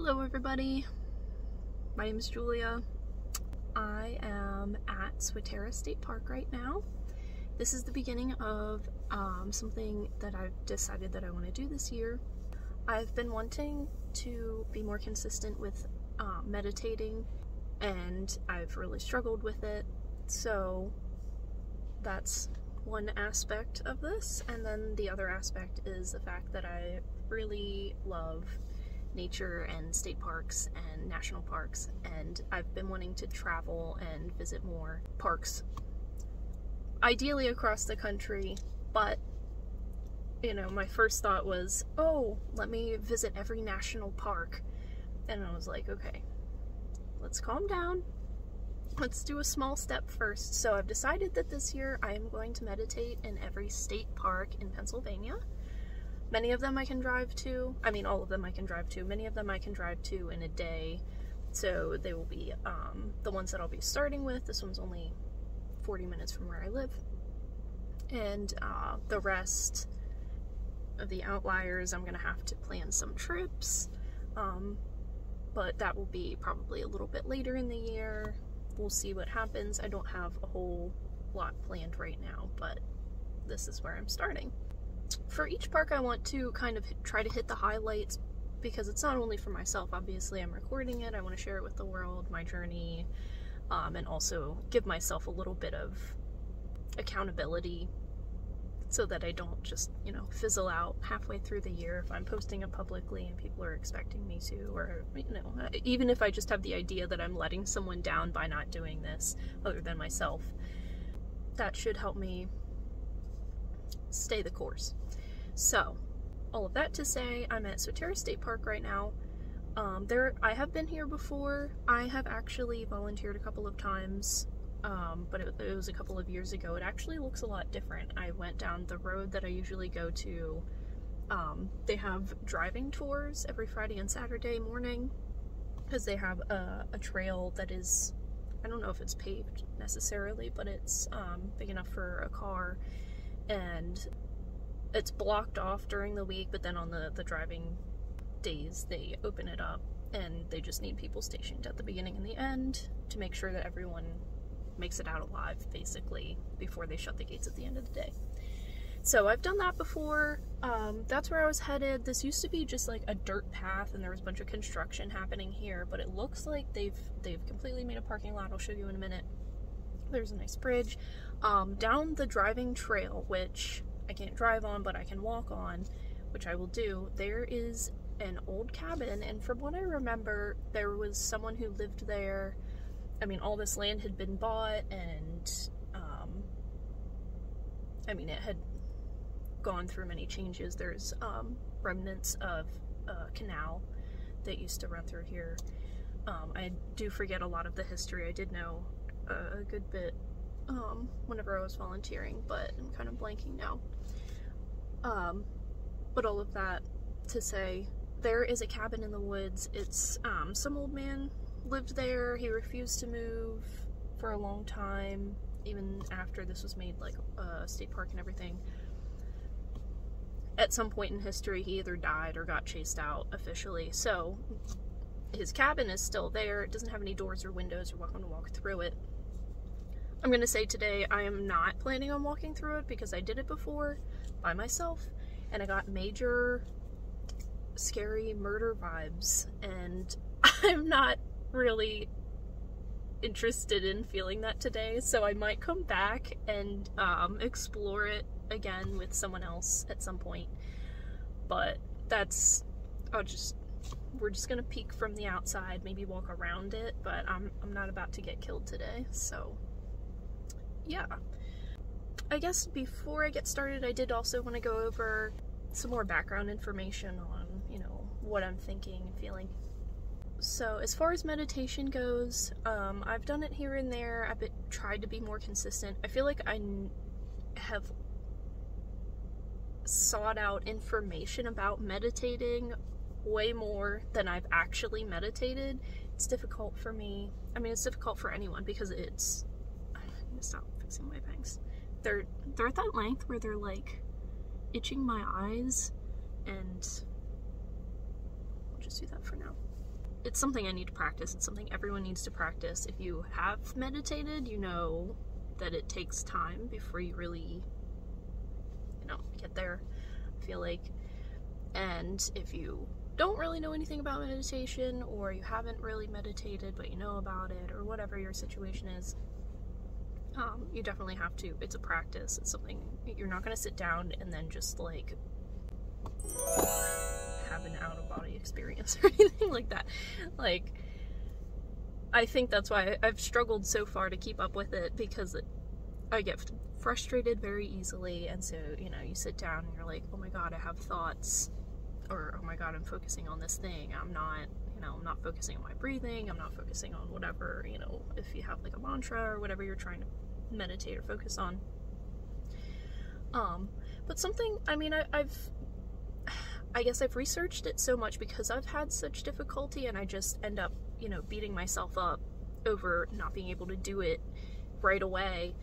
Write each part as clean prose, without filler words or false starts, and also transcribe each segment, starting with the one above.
Hello everybody, my name is Julia. I am at Swatara State Park right now. This is the beginning of something that I've decided that I want to do this year. I've been wanting to be more consistent with meditating, and I've really struggled with it, so that's one aspect of this. And then the other aspect is the fact that I really love nature and state parks and national parks, and I've been wanting to travel and visit more parks, ideally across the country. But you know, my first thought was, oh, let me visit every national park, and I was like, okay, let's calm down, let's do a small step first. So I've decided that this year I am going to meditate in every state park in Pennsylvania. Many of them I can drive to. I mean, all of them I can drive to. Many of them I can drive to in a day. So they will be the ones that I'll be starting with. This one's only 40 minutes from where I live. And the rest of the outliers, I'm going to have to plan some trips. But that will be probably a little bit later in the year. We'll see what happens. I don't have a whole lot planned right now, but this is where I'm starting. For each park, I want to kind of try to hit the highlights, because it's not only for myself. Obviously, I'm recording it. I want to share it with the world, my journey, and also give myself a little bit of accountability so that I don't just, you know, fizzle out halfway through the year if I'm posting it publicly and people are expecting me to, or, you know, even if I just have the idea that I'm letting someone down by not doing this other than myself. That should help me stay the course. So, all of that to say, I'm at Swatara State Park right now. I have been here before. I have actually volunteered a couple of times, but it was a couple of years ago. It actually looks a lot different. I went down the road that I usually go to. They have driving tours every Friday and Saturday morning, because they have a trail that is, I don't know if it's paved necessarily, but it's big enough for a car, and it's blocked off during the week, but then on the driving days they open it up, and they just need people stationed at the beginning and the end to make sure that everyone makes it out alive, basically, before they shut the gates at the end of the day. So I've done that before. That's where I was headed. This used to be just like a dirt path, and there was a bunch of construction happening here, but it looks like they've completely made a parking lot. I'll show you in a minute. There's a nice bridge. Down the driving trail, which I can't drive on, but I can walk on, which I will do, there is an old cabin, and from what I remember, there was someone who lived there. I mean, all this land had been bought, and I mean, it had gone through many changes. There's remnants of a canal that used to run through here. I do forget a lot of the history. I did know a good bit whenever I was volunteering, but I'm kind of blanking now. But all of that to say, there is a cabin in the woods. It's some old man lived there. He refused to move for a long time, even after this was made like a state park and everything. At some point in history, he either died or got chased out officially. So his cabin is still there. It doesn't have any doors or windows. You're welcome to walk through it. I'm gonna say today I am not planning on walking through it, because I did it before by myself and I got major scary murder vibes, and I'm not really interested in feeling that today. So I might come back and explore it again with someone else at some point, but that's, we're just gonna peek from the outside, maybe walk around it, but I'm not about to get killed today. So yeah, I guess before I get started, I did also want to go over some more background information on, you know, what I'm thinking and feeling. So as far as meditation goes, I've done it here and there. I've tried to be more consistent. I feel like I have sought out information about meditating way more than I've actually meditated. It's difficult for me. I mean, it's difficult for anyone, because it's, I'm gonna stop fixing my bangs. They're at that length where they're like itching my eyes, and I'll just do that for now. it's something I need to practice. It's something everyone needs to practice. If you have meditated, you know that it takes time before you really, you know, get there, I feel like. And if you don't really know anything about meditation, or you haven't really meditated but you know about it, or whatever your situation is, you definitely have to. It's a practice. It's something you're not going to sit down and then just like have an out-of-body experience or anything like that. Like, I think that's why I've struggled so far to keep up with it, because I get frustrated very easily. And so, you know, you sit down and you're like, oh my god, I have thoughts, or oh my god, I'm focusing on this thing. I'm not, you know, I'm not focusing on my breathing. I'm not focusing on whatever, you know, if you have like a mantra or whatever you're trying to meditate or focus on. But something, I mean, I guess I've researched it so much because I've had such difficulty, and I just end up, you know, beating myself up over not being able to do it right away.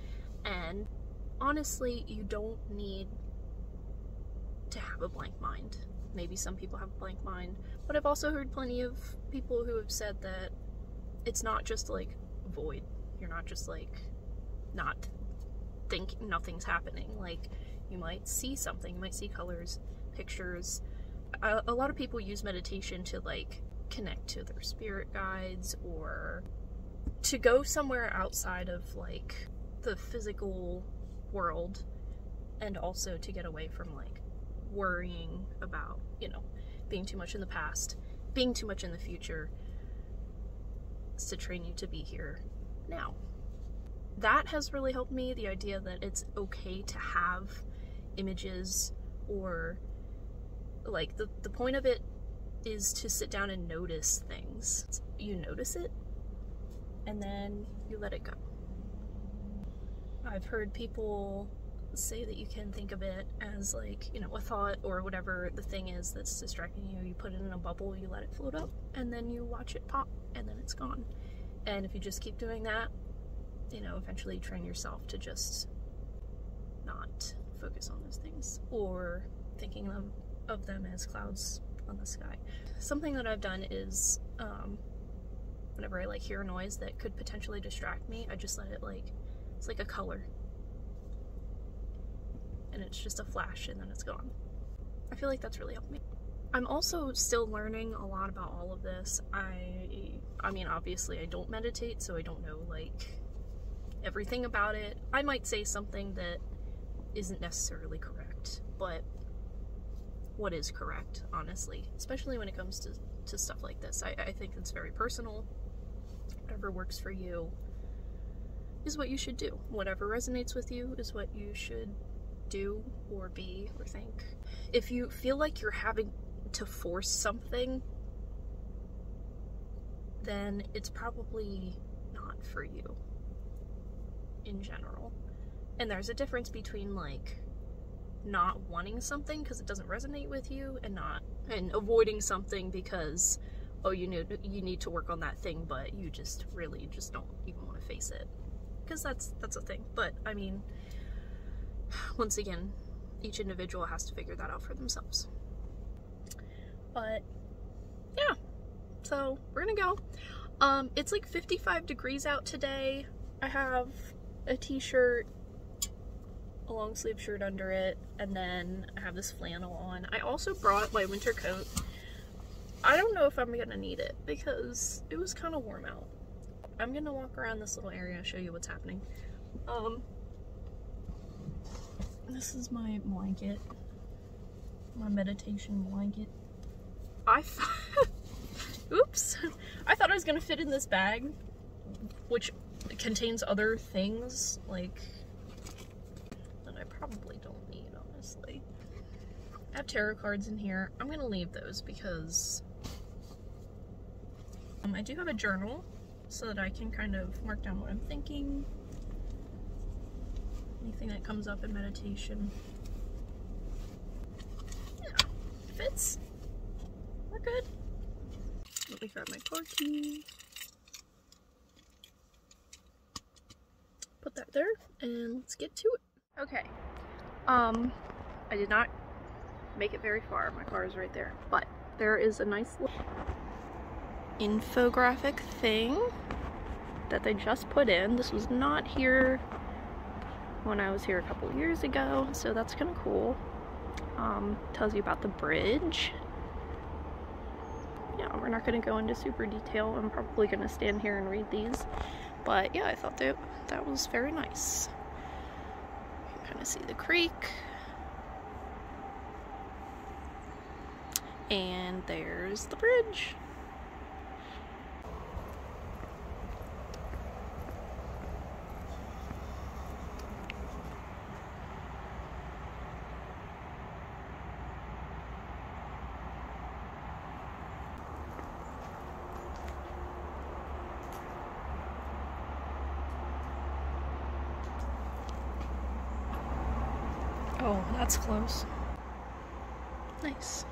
And honestly, you don't need to have a blank mind. Maybe some people have a blank mind, but I've also heard plenty of people who have said that it's not just like void. You're not just like not thinking, nothing's happening. Like, you might see something, you might see colors, pictures. A lot of people use meditation to like connect to their spirit guides, or to go somewhere outside of like the physical world, and also to get away from like worrying about, you know, being too much in the past, being too much in the future. It's to train you to be here now. That has really helped me, the idea that it's okay to have images, or like the point of it is to sit down and notice things. You notice it and then you let it go. I've heard people say that you can think of it as like, you know, a thought or whatever the thing is that's distracting you. You put it in a bubble, you let it float up, and then you watch it pop, and then it's gone. And if you just keep doing that, you know, eventually train yourself to just not focus on those things, or thinking of them as clouds on the sky. Something that I've done is, whenever I like hear a noise that could potentially distract me, I just let it like, it's like a color, and it's just a flash and then it's gone. I feel like that's really helped me. I'm also still learning a lot about all of this. I mean, obviously I don't meditate, so I don't know like everything about it. I might say something that isn't necessarily correct, but what is correct, honestly, especially when it comes to stuff like this. I think it's very personal. Whatever works for you is what you should do. Whatever resonates with you is what you should do or be or think. If you feel like you're having to force something, then it's probably not for you in general. And there's a difference between like not wanting something because it doesn't resonate with you, and avoiding something because, oh, you need to work on that thing, but you just really just don't even want to face it, because that's a thing. But I mean, once again, each individual has to figure that out for themselves. But yeah, so we're gonna go. It's like 55 degrees out today. I have a t-shirt, a long sleeve shirt under it, and then I have this flannel on. I also brought my winter coat. I don't know if I'm gonna need it because it was kind of warm out. I'm gonna walk around this little area and show you what's happening. This is my blanket, my meditation blanket. Oops, I thought I was gonna fit in this bag, which contains other things like that I probably don't need, honestly. I have tarot cards in here. I'm gonna leave those because I do have a journal so that I can kind of mark down what I'm thinking, anything that comes up in meditation. Yeah, fits. We're good. Let me grab my car key. Put that there, and let's get to it. Okay. I did not make it very far. My car is right there, but there is a nice little... infographic thing that they just put in. This was not here when I was here a couple years ago, so that's kind of cool. Tells you about the bridge. Yeah, we're not going to go into super detail. I'm probably going to stand here and read these, but yeah, I thought that was very nice. You can kind of see the creek. And there's the bridge. Oh, that's close. Nice.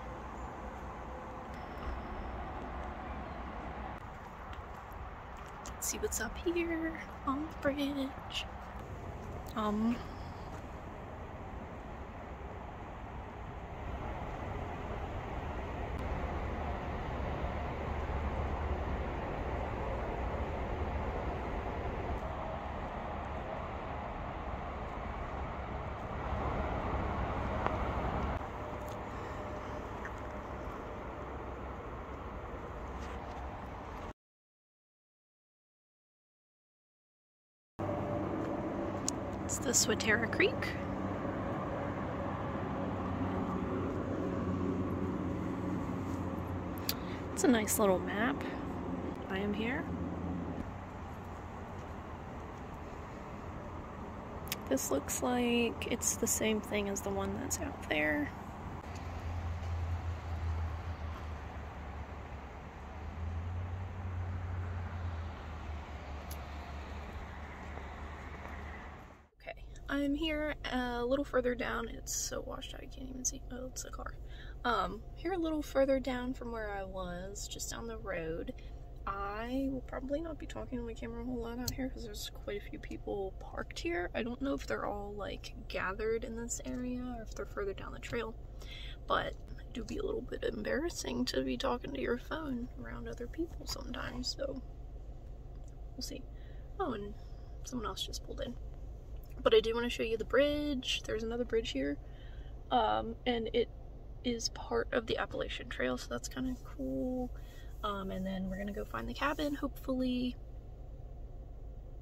Let's see what's up here on the bridge. It's the Swatara Creek. It's a nice little map. I am here. This looks like it's the same thing as the one that's out there. I'm here a little further down. It's so washed out I can't even see. Oh, it's a car. Here a little further down from where I was, just down the road. I will probably not be talking to my camera a whole lot out here because there's quite a few people parked here. I don't know if they're all like gathered in this area or if they're further down the trail, but it do be a little bit embarrassing to be talking to your phone around other people sometimes, so we'll see. Oh, and someone else just pulled in. But I do want to show you the bridge. There's another bridge here, and it is part of the Appalachian Trail, so that's kind of cool. And then we're gonna go find the cabin, hopefully,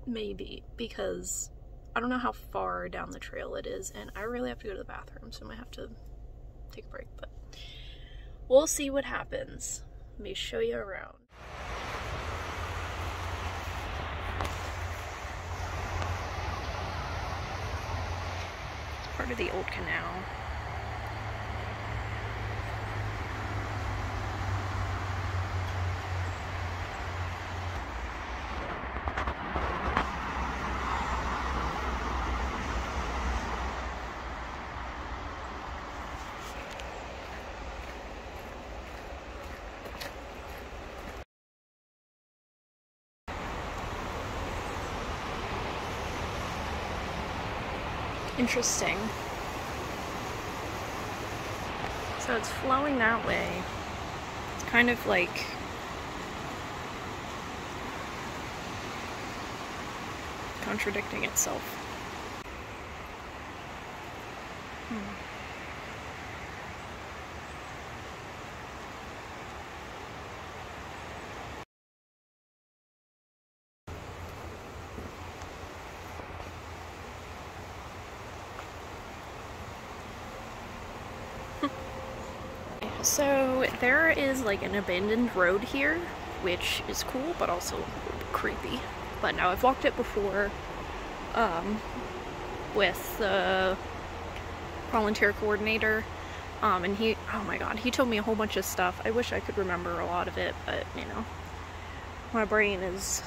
maybe, because I don't know how far down the trail it is, and I really have to go to the bathroom, so I might have to take a break, but we'll see what happens. Let me show you around. Part of the old canal. Interesting. So it's flowing that way. It's kind of like contradicting itself. So there is like an abandoned road here, which is cool, but also creepy. But now I've walked it before with the volunteer coordinator, and he, oh my god, he told me a whole bunch of stuff. I wish I could remember a lot of it, but you know, my brain is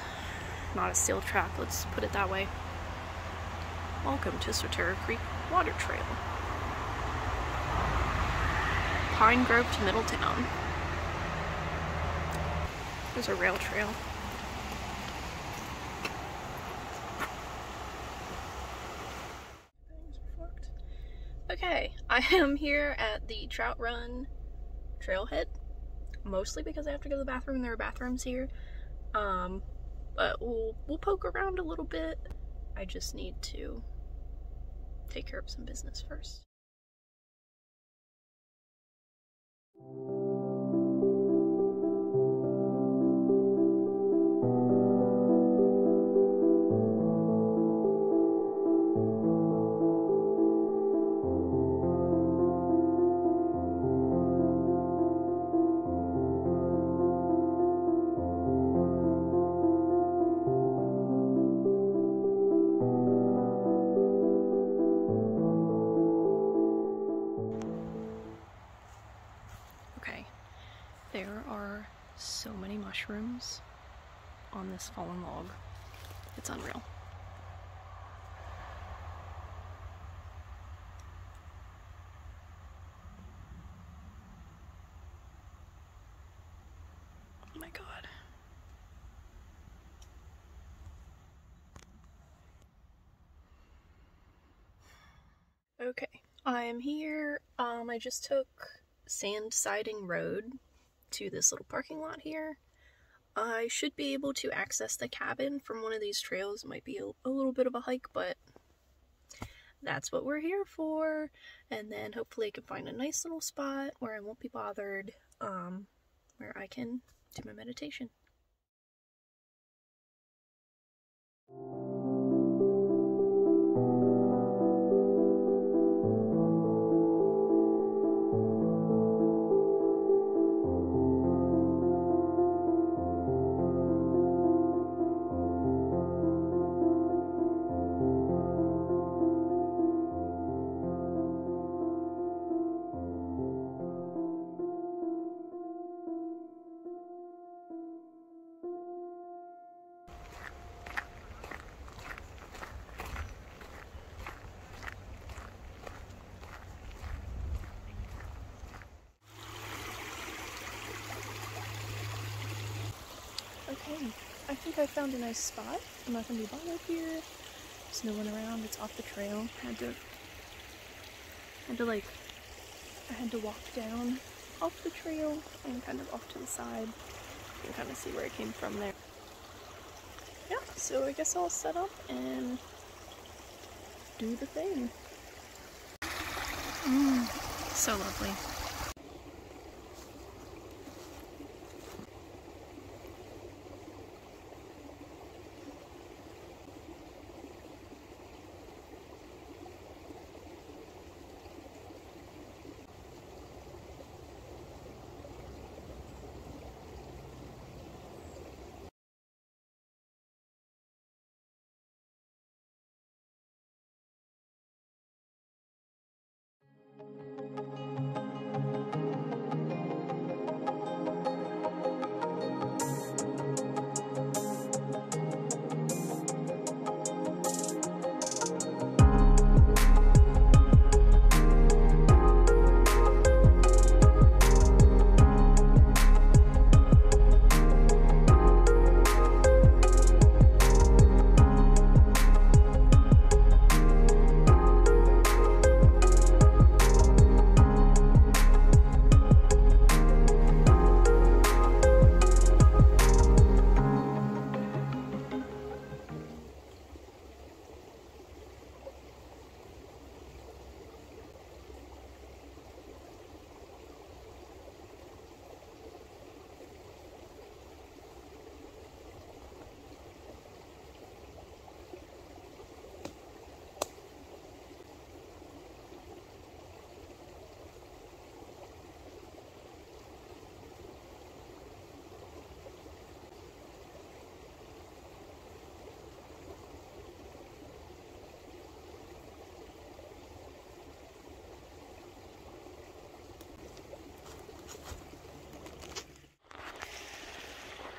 not a steel trap, let's put it that way. Welcome to Swatara Creek Water Trail. Pine Grove to Middletown. There's a rail trail. Okay, I am here at the Trout Run trailhead. mostly because I have to go to the bathroom. There are bathrooms here. But we'll poke around a little bit. I just need to take care of some business first. Okay, there are so many mushrooms on this fallen log. It's unreal. Oh my god. Okay, I'm here. I just took sand siding road to this little parking lot here. I should be able to access the cabin from one of these trails. It might be a little bit of a hike, but that's what we're here for. And then hopefully I can find a nice little spot where I won't be bothered, where I can do my meditation. Okay, I think I found a nice spot. I'm not gonna be bothered here. There's no one around. It's off the trail. I had to walk down off the trail and kind of off to the side. You can kind of see where it came from there. Yeah, so I guess I'll set up and do the thing. So lovely.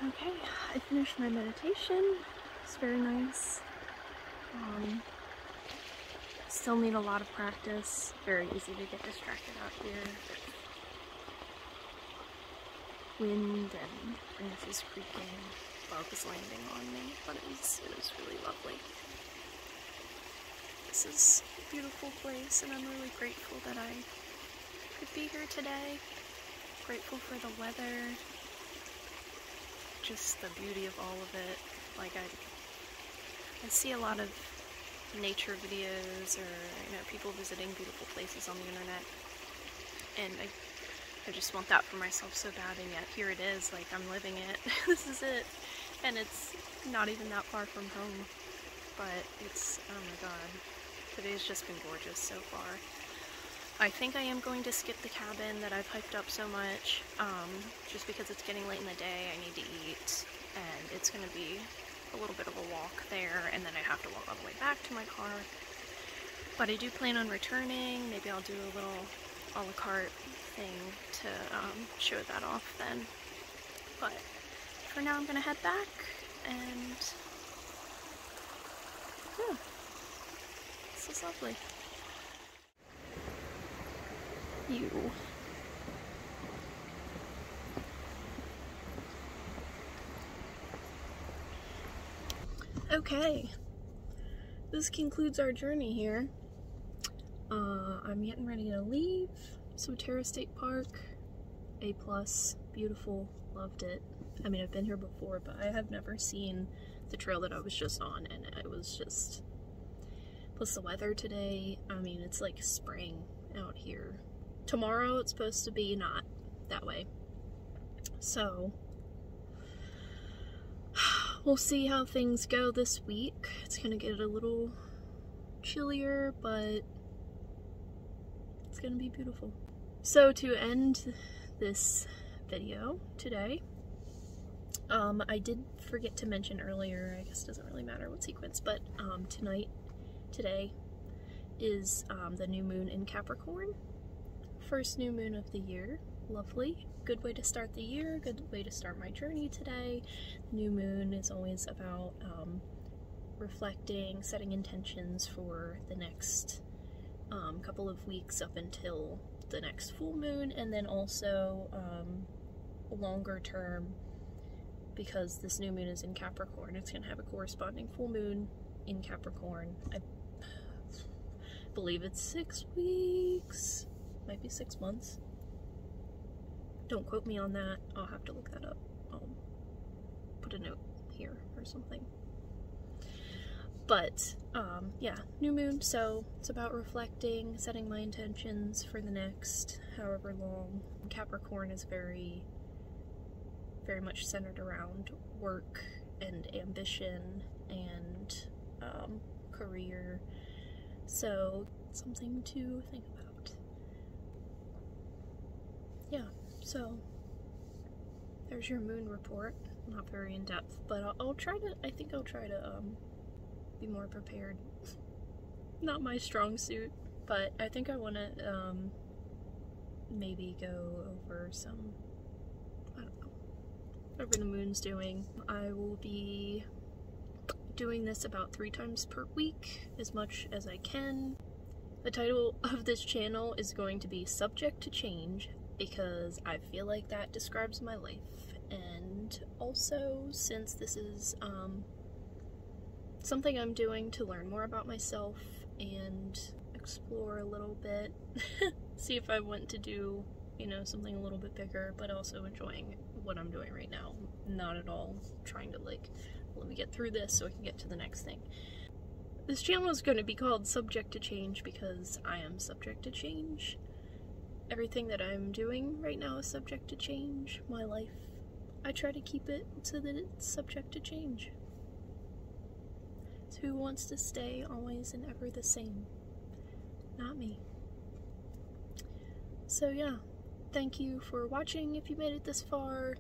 Okay, I finished my meditation. It's very nice. Still need a lot of practice. Very easy to get distracted out here. Wind and branches creaking, bugs landing on me, but it was really lovely. This is a beautiful place, and I'm really grateful that I could be here today. grateful for the weather, just the beauty of all of it. Like I see a lot of nature videos or, you know, people visiting beautiful places on the internet, and I just want that for myself so bad, and yet here it is, like I'm living it. This is it, and it's not even that far from home, but it's, oh my god, today's just been gorgeous so far. I think I am going to skip the cabin that I've hyped up so much, just because it's getting late in the day, I need to eat, and it's going to be a little bit of a walk there, and then I have to walk all the way back to my car. But I do plan on returning. Maybe I'll do a little a la carte thing to show that off then. But for now I'm going to head back, and yeah, this is lovely. You. Okay, this concludes our journey here. I'm getting ready to leave. Swatara State Park, A+, beautiful, loved it. I mean, I've been here before, but I have never seen the trail that I was just on, and it was just, plus the weather today, I mean, it's like spring out here. Tomorrow it's supposed to be not that way, so we'll see how things go this week. It's gonna get a little chillier, but it's gonna be beautiful. So to end this video today, I did forget to mention earlier, I guess it doesn't really matter what sequence, but today is the new moon in Capricorn. First new moon of the year. Lovely. Good way to start the year, good way to start my journey today. The new moon is always about reflecting, setting intentions for the next couple of weeks up until the next full moon, and then also longer term, because this new moon is in Capricorn. It's going to have a corresponding full moon in Capricorn. I believe it's 6 weeks, might be 6 months. Don't quote me on that. I'll have to look that up. I'll put a note here or something. But, yeah, new moon, so it's about reflecting, setting my intentions for the next however long. Capricorn is very much centered around work and ambition and career, so something to think about. Yeah, so there's your moon report. Not very in-depth, but I'll try to, I think I'll try to be more prepared. Not my strong suit, but I think I want to maybe go over some, I don't know, whatever the moon's doing. I will be doing this about 3 times per week, as much as I can. The title of this channel is going to be Subject to Change, because I feel like that describes my life. And also, since this is something I'm doing to learn more about myself and explore a little bit, see if I want to do, you know, something a little bit bigger, but also enjoying what I'm doing right now. Not at all trying to, like, let me get through this so I can get to the next thing. This channel is going to be called Subject to Change because I am subject to change. Everything that I'm doing right now is subject to change. My life, I try to keep it so that it's subject to change. So who wants to stay always and ever the same? Not me. So yeah, thank you for watching if you made it this far.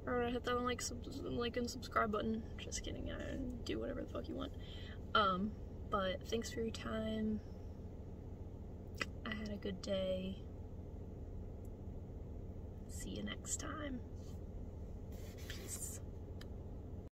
Or hit that like and subscribe button. Just kidding, do whatever the fuck you want. But thanks for your time. I had a good day. See you next time. Peace.